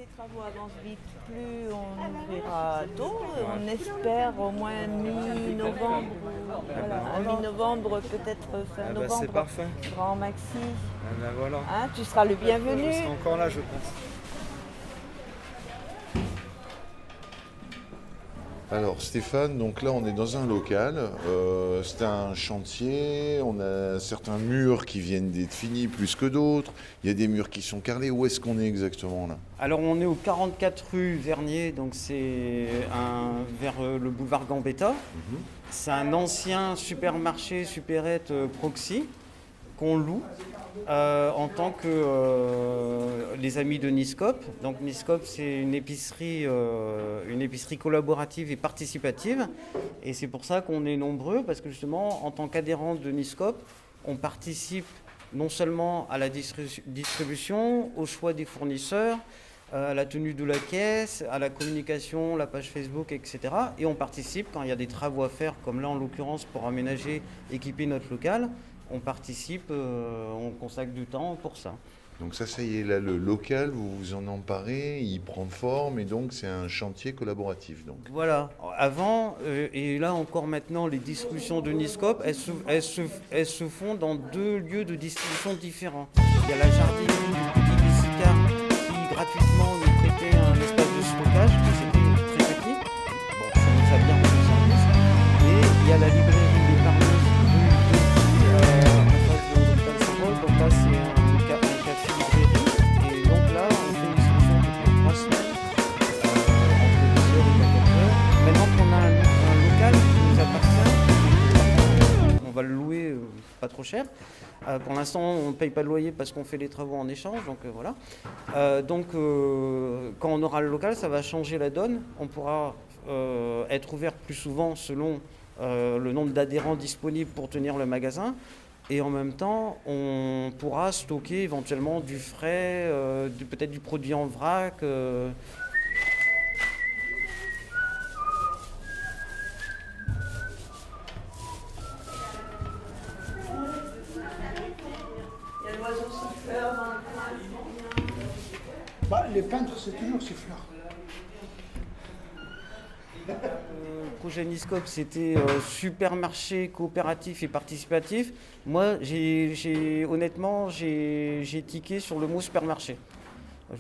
les travaux avancent vite, plus on ouvrira tôt. On espère au moins mi-novembre. Voilà, à mi-novembre, peut-être fin Ah bah novembre. c'est parfait. Grand maxi. Ah bah voilà. Hein, tu seras le bienvenu. Je serai encore là, je pense. Alors Stéphane, donc là on est dans un local, c'est un chantier, on a certains murs qui viennent d'être finis plus que d'autres, il y a des murs qui sont carrelés, où est-ce qu'on est exactement là? Alors on est au 44 rue Vernier, donc c'est vers le boulevard Gambetta. C'est un ancien supermarché supérette Proxy qu'on loue en tant que les amis de Niscope. Donc Niscope, c'est une épicerie collaborative et participative. Et c'est pour ça qu'on est nombreux, parce que justement, en tant qu'adhérent de Niscope, on participe non seulement à la distribution, au choix des fournisseurs, à la tenue de la caisse, à la communication, la page Facebook, etc. Et on participe quand il y a des travaux à faire, comme là en l'occurrence pour aménager, équiper notre local. On participe, on consacre du temps pour ça. Donc ça y est, là le local, vous vous en emparez, il prend forme et donc c'est un chantier collaboratif. Donc. Voilà, avant, et là encore maintenant, les distributions de Niscope, elles se font dans 2 lieux de distribution différents. Il y a la jardinerie du Petit Bessicard qui gratuitement nous prêtait un espace de stockage, c'était très petit. Bon, ça nous a bien rendu service. Et il y a la librairie des Parleuses en face de l'hôpital Saint-Paul. Donc là, c'est un café librairie. Et donc là, on fait une distribution toutes les 3 semaines, entre 10h et 14h. Maintenant qu'on a un local qui nous appartient, on va le louer pas trop cher. Pour l'instant, on ne paye pas de loyer parce qu'on fait les travaux en échange, donc voilà. Quand on aura le local, ça va changer la donne. On pourra être ouvert plus souvent selon le nombre d'adhérents disponibles pour tenir le magasin. Et en même temps, on pourra stocker éventuellement du frais, peut-être du produit en vrac. Il y a l'oiseau siffleur dans le coin. Les peintres, c'est toujours siffleur. Le projet Niscope, c'était supermarché coopératif et participatif. Moi, honnêtement, j'ai tiqué sur le mot supermarché.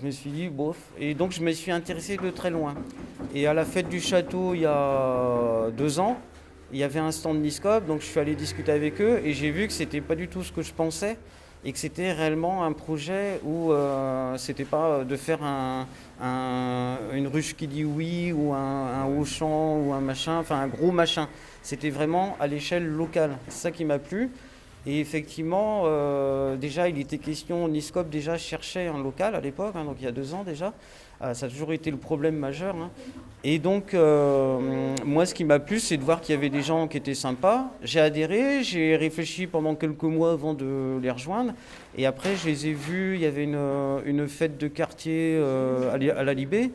Je me suis dit, bof. Et donc, je me suis intéressé de très loin. Et à la fête du château, il y a 2 ans, il y avait un stand Niscope, donc je suis allé discuter avec eux et j'ai vu que c'était pas du tout ce que je pensais et que c'était réellement un projet où c'était pas de faire une ruche qui dit oui ou un Auchan ou un machin, enfin un gros machin. C'était vraiment à l'échelle locale. C'est ça qui m'a plu. Et effectivement, déjà, il était question, Niscope déjà cherchait un local à l'époque, donc il y a 2 ans déjà. Ça a toujours été le problème majeur. Et donc, moi, ce qui m'a plu, c'est de voir qu'il y avait des gens qui étaient sympas. J'ai adhéré, j'ai réfléchi pendant quelques mois avant de les rejoindre. Et après, je les ai vus, il y avait une fête de quartier à la Libé.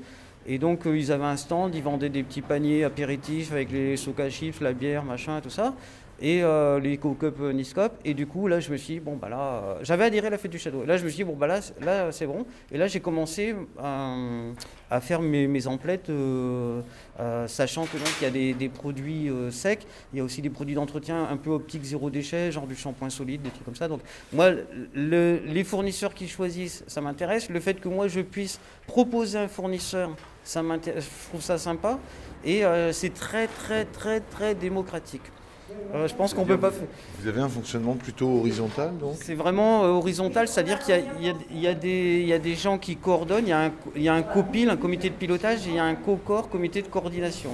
Et donc, ils avaient un stand, ils vendaient des petits paniers apéritifs avec les soca chips, la bière, machin, tout ça. Et les co-cup Niscope. Et du coup, là, je me suis dit, bon, bah là, j'avais adhéré à la fête du Château. Et là, je me suis dit, bon, bah là c'est bon. Et là, j'ai commencé à faire mes emplettes, sachant que donc, il y a des produits secs. Il y a aussi des produits d'entretien un peu optique zéro déchet, genre du shampoing solide, des trucs comme ça. Donc, moi, les fournisseurs qui choisissent, ça m'intéresse. Le fait que moi, je puisse proposer un fournisseur, ça m'intéresse, je trouve ça sympa. Et c'est très, très, très, très démocratique. Je pense qu'on peut pas faire. Vous avez un fonctionnement plutôt horizontal donc? C'est vraiment horizontal, c'est-à-dire qu'il y a des gens qui coordonnent, il y a un copil, un comité de pilotage, et il y a un co-corps, comité de coordination.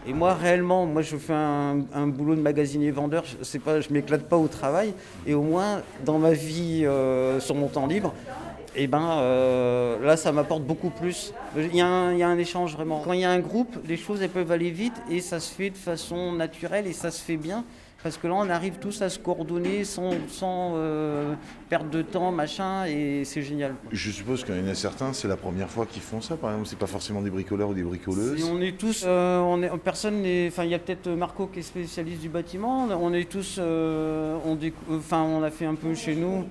Et moi, réellement, je fais un boulot de magasinier vendeur, je m'éclate pas au travail. Et au moins, dans ma vie, sur mon temps libre, là, ça m'apporte beaucoup plus. Il y a un échange vraiment. Quand il y a un groupe, les choses elles peuvent aller vite et ça se fait de façon naturelle et ça se fait bien. Parce que là, on arrive tous à se coordonner sans perdre de temps, machin, et c'est génial. Je suppose qu'il y en a certains, c'est la première fois qu'ils font ça, par exemple, c'est pas forcément des bricoleurs ou des bricoleuses. Et on est tous, personne n'est, enfin, il y a peut-être Marco qui est spécialiste du bâtiment. On est tous, on a fait un peu chez nous.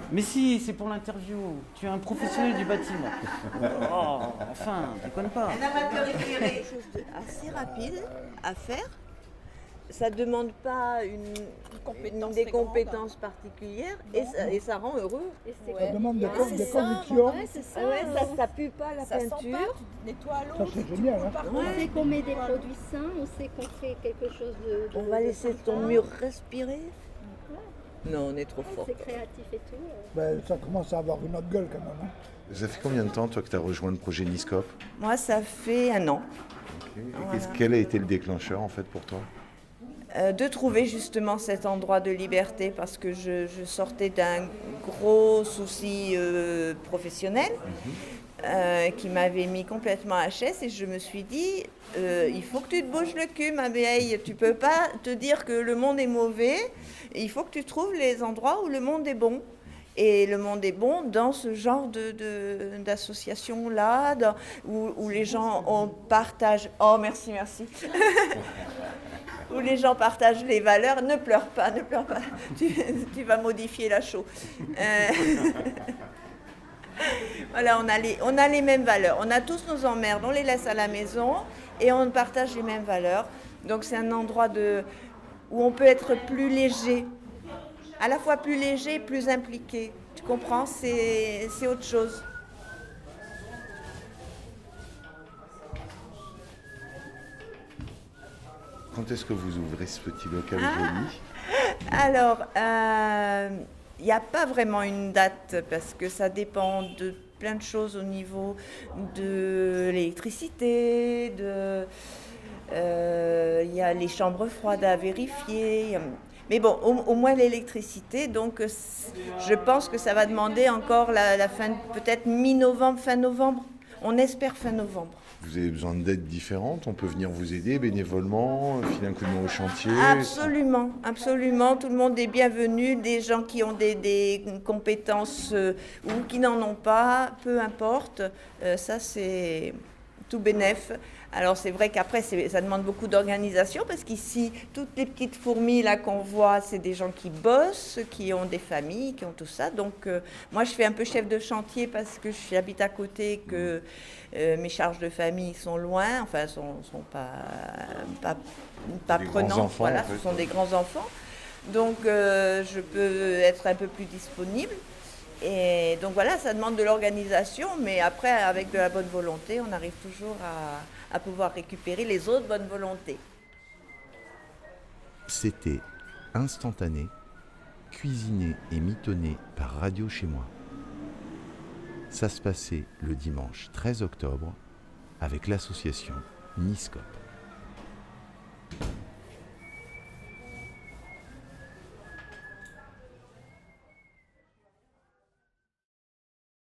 Mais si, c'est pour l'interview. Tu es un professionnel du bâtiment. Oh, enfin, déconne pas. Un amateur éclairé. Quelque chose d'assez rapide à faire. Ça ne demande pas des compétences particulières et ça rend heureux. Ça demande des convictions. Ça pue pas la peinture. Ça, c'est génial. Hein. On sait qu'on met des produits sains, on sait qu'on fait quelque chose de On va laisser ton mur respirer. Non, on est trop fort. C'est créatif et tout. Ben, ça commence à avoir une autre gueule quand même. Hein. Ça fait combien de temps, toi, que tu as rejoint le projet Niscope? Moi, ça fait 1 an. Et quel a été le déclencheur, en fait, pour toi? De trouver justement cet endroit de liberté parce que je sortais d'un gros souci professionnel qui m'avait mis complètement à HS et je me suis dit il faut que tu te bouges le cul ma vieille, tu peux pas te dire que le monde est mauvais, il faut que tu trouves les endroits où le monde est bon. Et le monde est bon dans ce genre d'association-là, où les gens partagent... Oh, merci. Où les gens partagent les valeurs. Ne pleure pas. Tu vas modifier la chaux. Voilà, on a les mêmes valeurs. On a tous nos emmerdes, on les laisse à la maison et on partage les mêmes valeurs. Donc c'est un endroit où on peut être plus léger. À la fois plus léger, plus impliqué. Tu comprends? C'est autre chose. Quand est-ce que vous ouvrez ce petit local joli? Alors, il n'y a pas vraiment une date parce que ça dépend de plein de choses au niveau de l'électricité, il y a les chambres froides à vérifier. Mais bon, au moins l'électricité, donc je pense que ça va demander encore la fin, peut-être mi-novembre, fin novembre. On espère fin novembre. Vous avez besoin d'aides différentes? On peut venir vous aider bénévolement, filer un coup de main au chantier? Absolument. Tout le monde est bienvenu. Des gens qui ont des compétences ou qui n'en ont pas, peu importe. Ça, c'est tout bénef. Alors c'est vrai qu'après, ça demande beaucoup d'organisation parce qu'ici, toutes les petites fourmis là qu'on voit, c'est des gens qui bossent, qui ont des familles, qui ont tout ça. Donc moi, je fais un peu chef de chantier parce que j'habite à côté, que mes charges de famille sont loin, enfin, sont pas prenantes. Voilà, ce sont des grands enfants. Donc je peux être un peu plus disponible. Et donc voilà, ça demande de l'organisation, mais après, avec de la bonne volonté, on arrive toujours à pouvoir récupérer les autres bonnes volontés. C'était Instantané, cuisiné et mitonné par Radio Chez Moi. Ça se passait le dimanche 13 octobre avec l'association Niscope.